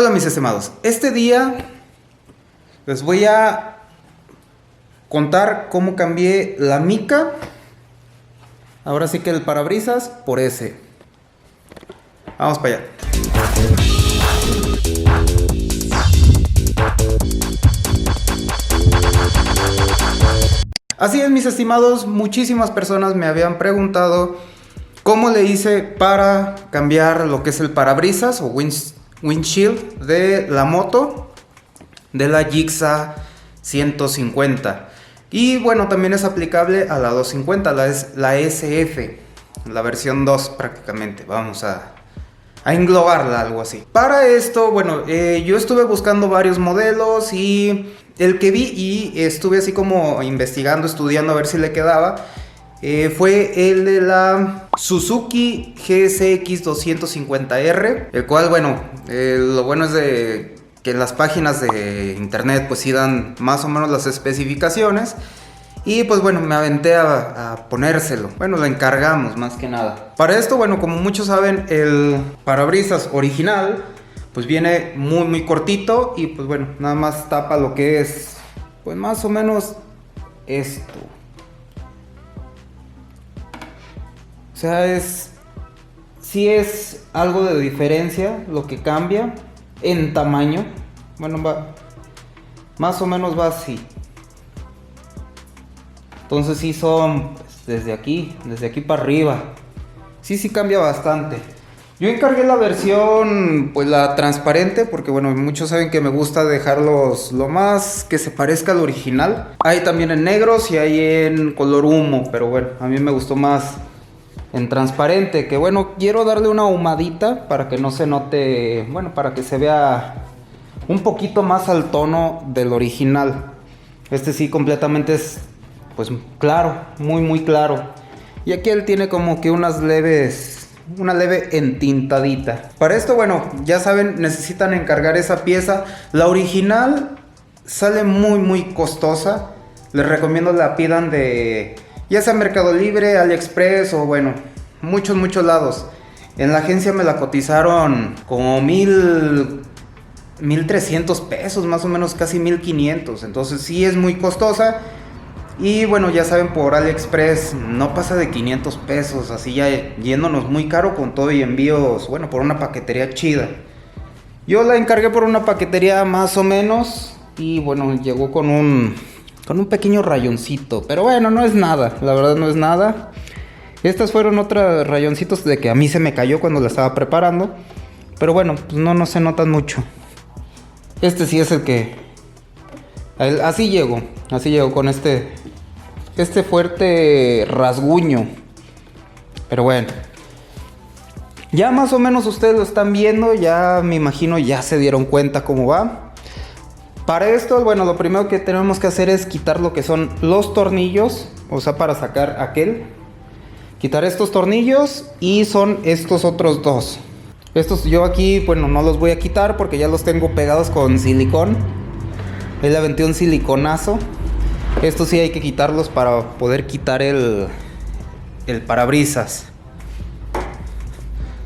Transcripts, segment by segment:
Hola mis estimados, este día les voy a contar cómo cambié la mica, ahora sí que el parabrisas, por ese. Vamos para allá. Así es mis estimados, muchísimas personas me habían preguntado cómo le hice para cambiar lo que es el parabrisas o windshield de la moto, de la Gixxer 150. Y bueno, también es aplicable a la 250, la SF, la versión 2 prácticamente. Vamos a englobarla, algo así. Para esto, bueno, yo estuve buscando varios modelos y el que vi y estuve así como investigando, estudiando a ver si le quedaba, fue el de la Suzuki GSX 250R, el cual, bueno, lo bueno es de que en las páginas de internet pues sí dan más o menos las especificaciones. Y pues bueno, me aventé a ponérselo. Bueno, lo encargamos más que nada. Para esto, bueno, como muchos saben, el parabrisas original pues viene muy cortito. Y pues bueno, nada más tapa lo que es pues más o menos esto. O sea, sí es algo de diferencia lo que cambia en tamaño. Bueno, más o menos va así. Entonces sí son pues, desde aquí para arriba. Sí cambia bastante. Yo encargué la versión, pues la transparente, porque bueno, muchos saben que me gusta dejarlos lo más que se parezca al original. Hay también en negros y hay en color humo, pero bueno, a mí me gustó más en transparente, que bueno, quiero darle una ahumadita para que no se note, bueno, para que se vea un poquito más al tono del original. Este sí completamente es pues claro, muy claro. Y aquí él tiene como que una leve entintadita. Para esto, bueno, ya saben, necesitan encargar esa pieza. La original sale muy costosa. Les recomiendo la pidan de ya sea Mercado Libre, AliExpress o bueno, muchos lados. En la agencia me la cotizaron como 1,300 pesos, más o menos casi 1,500. Entonces sí es muy costosa. Y bueno, ya saben, por AliExpress no pasa de 500 pesos, así ya yéndonos muy caro con todo y envíos, bueno, por una paquetería chida. Yo la encargué por una paquetería más o menos y bueno, llegó con un pequeño rayoncito, pero bueno, no es nada, la verdad no es nada. Estas fueron otros rayoncitos de que a mí se me cayó cuando la estaba preparando, pero bueno, pues no se notan mucho. Este sí es el que... Así llego con este fuerte rasguño. Pero bueno, ya más o menos ustedes lo están viendo. Ya me imagino ya se dieron cuenta cómo va. Para esto, bueno, lo primero que tenemos que hacer es quitar lo que son los tornillos. O sea, para sacar quitar estos tornillos. Y son estos otros dos. Estos yo aquí, bueno, no los voy a quitar porque ya los tengo pegados con silicón. Él le aventé un siliconazo. Estos sí hay que quitarlos para poder quitar el parabrisas.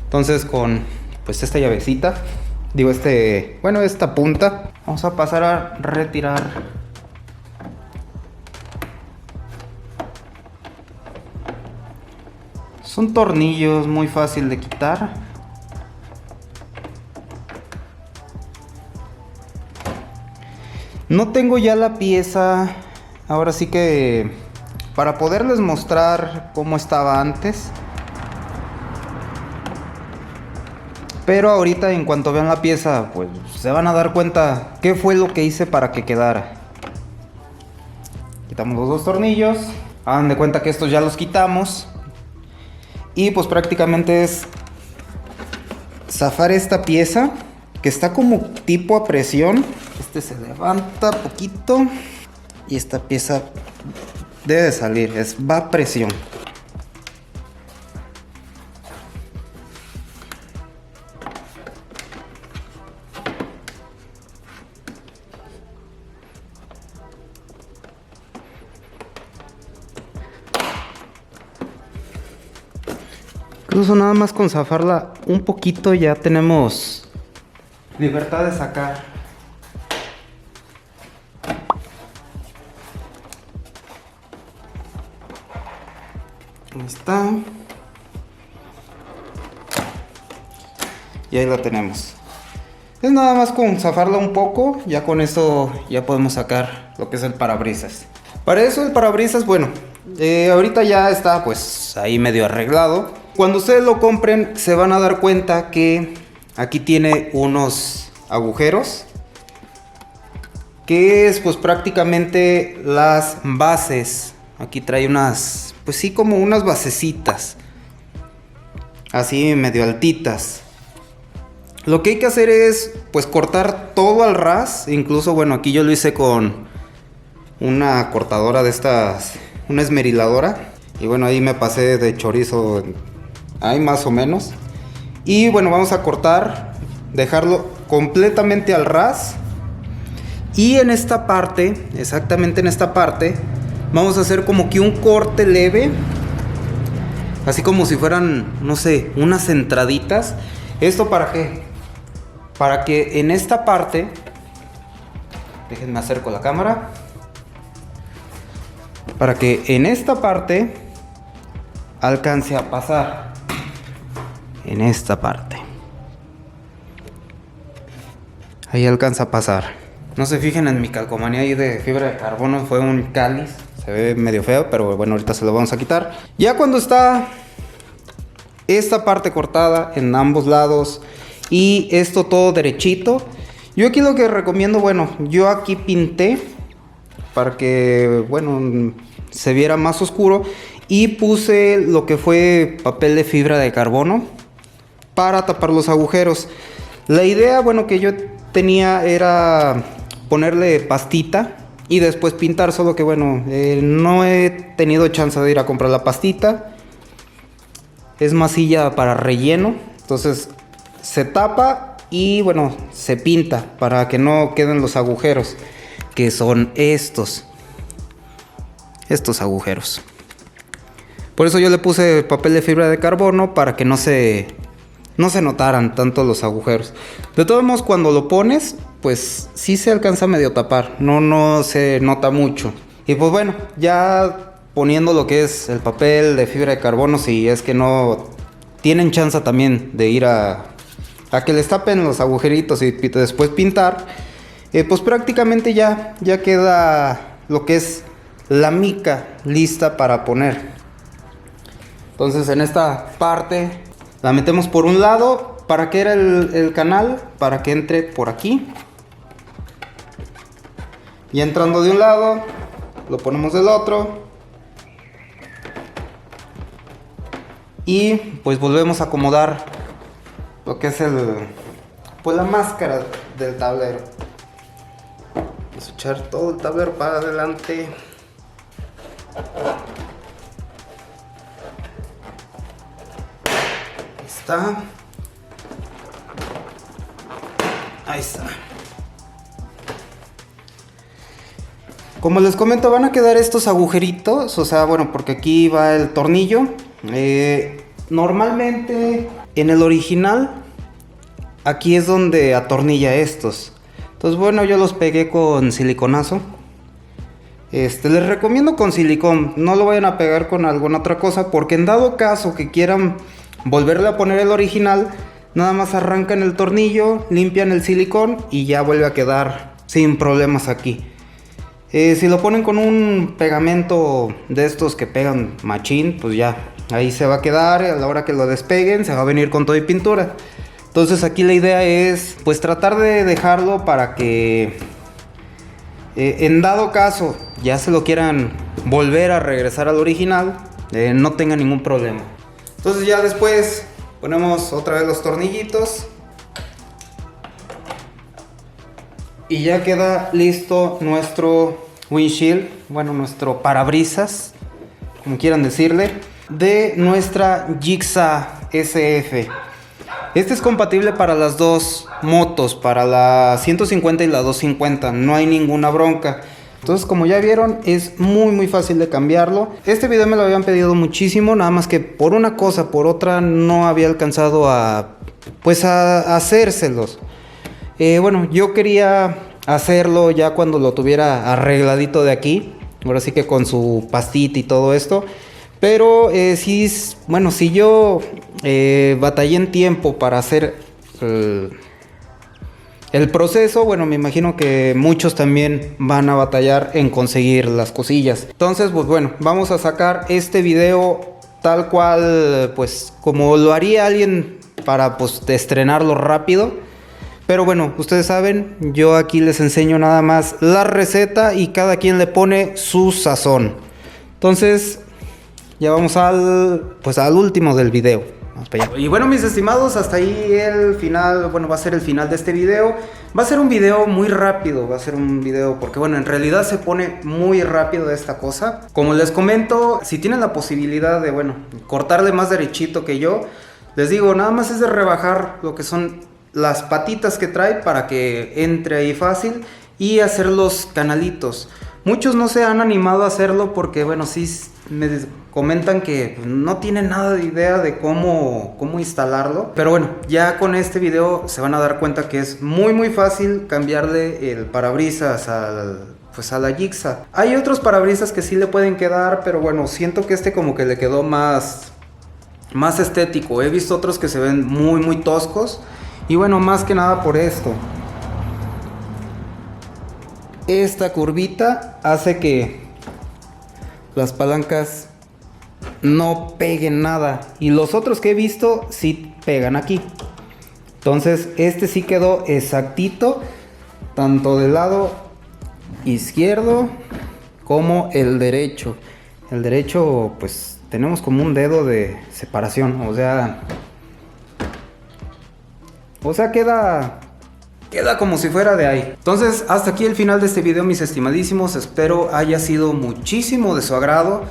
Entonces con pues esta llavecita, bueno, esta punta, vamos a pasar a retirar. Son tornillos muy fácil de quitar. No tengo ya la pieza, ahora sí que para poderles mostrar cómo estaba antes. Pero ahorita en cuanto vean la pieza, pues se van a dar cuenta qué fue lo que hice para que quedara. Quitamos los dos tornillos, hagan de cuenta que estos ya los quitamos. Y pues prácticamente es zafar esta pieza que está como tipo a presión. Este se levanta poquito y esta pieza debe de salir, va a presión. Incluso nada más con zafarla un poquito ya tenemos libertad de sacar. Ahí está. Y ahí lo tenemos. Es nada más con zafarla un poco, ya con esto ya podemos sacar lo que es el parabrisas. Para eso el parabrisas, bueno, ahorita ya está pues ahí medio arreglado. Cuando ustedes lo compren se van a dar cuenta que aquí tiene unos agujeros, que es pues prácticamente las bases. Aquí trae unas, pues sí, como unas basecitas, así medio altitas. Lo que hay que hacer es pues cortar todo al ras. Incluso bueno, aquí yo lo hice con una cortadora de estas, una esmeriladora. Y bueno, ahí me pasé de chorizo, ahí más o menos. Y bueno, vamos a cortar, dejarlo completamente al ras. Y en esta parte, exactamente en esta parte, vamos a hacer como que un corte leve, así como si fueran, no sé, unas entraditas. ¿Esto para qué? Para que en esta parte, déjenme acerco la cámara, para que en esta parte alcance a pasar, en esta parte, ahí alcanza a pasar. No se fijen en mi calcomanía ahí de fibra de carbono, fue un cáliz, se ve medio feo, pero bueno, ahorita se lo vamos a quitar. Ya cuando está esta parte cortada en ambos lados y esto todo derechito, yo aquí lo que recomiendo, bueno, yo aquí pinté para que, bueno, se viera más oscuro, y puse lo que fue papel de fibra de carbono para tapar los agujeros. La idea, bueno, que yo tenía era ponerle pastita y después pintar, solo que bueno, no he tenido chance de ir a comprar la pastita. Es masilla para relleno, entonces se tapa y bueno, se pinta para que no queden los agujeros, que son estos agujeros. Por eso yo le puse papel de fibra de carbono, para que no se notaran tanto los agujeros. De todos modos, cuando lo pones, pues sí se alcanza a medio tapar, no se nota mucho. Y pues bueno, ya poniendo lo que es el papel de fibra de carbono, si es que no tienen chance también de ir a que les tapen los agujeritos y después pintar, pues prácticamente ya queda lo que es la mica lista para poner. Entonces en esta parte la metemos por un lado. ¿Para qué era el canal? Para que entre por aquí. Y entrando de un lado, lo ponemos del otro. Y pues volvemos a acomodar lo que es pues la máscara del tablero. Vamos a echar todo el tablero para adelante. Está. Ahí está. Como les comento, van a quedar estos agujeritos, o sea, bueno, porque aquí va el tornillo. Normalmente en el original aquí es donde atornilla estos. Entonces bueno, yo los pegué con siliconazo. Les recomiendo con silicón, no lo vayan a pegar con alguna otra cosa, porque en dado caso que quieran volverle a poner el original, nada más arrancan el tornillo, limpian el silicón y ya vuelve a quedar sin problemas aquí. Si lo ponen con un pegamento de estos que pegan machín, pues ya ahí se va a quedar. A la hora que lo despeguen se va a venir con todo y pintura. Entonces aquí la idea es pues tratar de dejarlo para que en dado caso ya se lo quieran volver a regresar al original, no tenga ningún problema. Entonces ya después ponemos otra vez los tornillitos y ya queda listo nuestro windshield, bueno, nuestro parabrisas, como quieran decirle, de nuestra Gixxer SF. Este es compatible para las dos motos, para la 150 y la 250, no hay ninguna bronca. Entonces, como ya vieron, es muy fácil de cambiarlo. Este video me lo habían pedido muchísimo, nada más que por una cosa, por otra, no había alcanzado a hacérselos. Bueno, yo quería hacerlo ya cuando lo tuviera arregladito de aquí. Ahora sí que con su pastita y todo esto. Pero sí, bueno, si yo batallé en tiempo para hacer el proceso, bueno, me imagino que muchos también van a batallar en conseguir las cosillas. Entonces, pues bueno, vamos a sacar este video tal cual, pues como lo haría alguien para pues estrenarlo rápido. Pero bueno, ustedes saben, yo aquí les enseño nada más la receta y cada quien le pone su sazón. Entonces, ya vamos al último del video. Vamos para allá. Y bueno, mis estimados, hasta ahí el final, bueno, va a ser el final de este video. Va a ser un video muy rápido, va a ser un video porque bueno, en realidad se pone muy rápido esta cosa. Como les comento, si tienen la posibilidad de, bueno, cortarle más derechito que yo, les digo, nada más es de rebajar lo que son las patitas que trae para que entre ahí fácil y hacer los canalitos. Muchos no se han animado a hacerlo porque bueno, sí me comentan que no tienen nada de idea de cómo instalarlo. Pero bueno, ya con este video se van a dar cuenta que es muy fácil cambiarle el parabrisas a la Gixxer. Hay otros parabrisas que sí le pueden quedar, pero bueno, siento que este como que le quedó más estético. He visto otros que se ven muy toscos. Y bueno, más que nada por esto. Esta curvita hace que las palancas no peguen nada. Y los otros que he visto sí pegan aquí. Entonces este sí quedó exactito, tanto del lado izquierdo como el derecho. El derecho pues tenemos como un dedo de separación, o sea queda como si fuera de ahí. Entonces hasta aquí el final de este video, mis estimadísimos. Espero haya sido muchísimo de su agrado.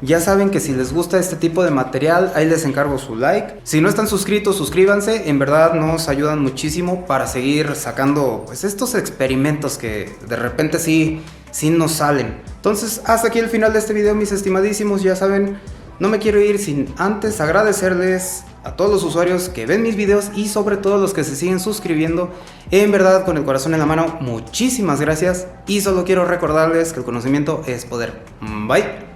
Ya saben que si les gusta este tipo de material, ahí les encargo su like. Si no están suscritos, suscríbanse. En verdad nos ayudan muchísimo para seguir sacando pues estos experimentos que de repente sí nos salen. Entonces hasta aquí el final de este video, mis estimadísimos. Ya saben, no me quiero ir sin antes agradecerles a todos los usuarios que ven mis videos y sobre todo los que se siguen suscribiendo. En verdad, con el corazón en la mano, muchísimas gracias. Y solo quiero recordarles que el conocimiento es poder. Bye.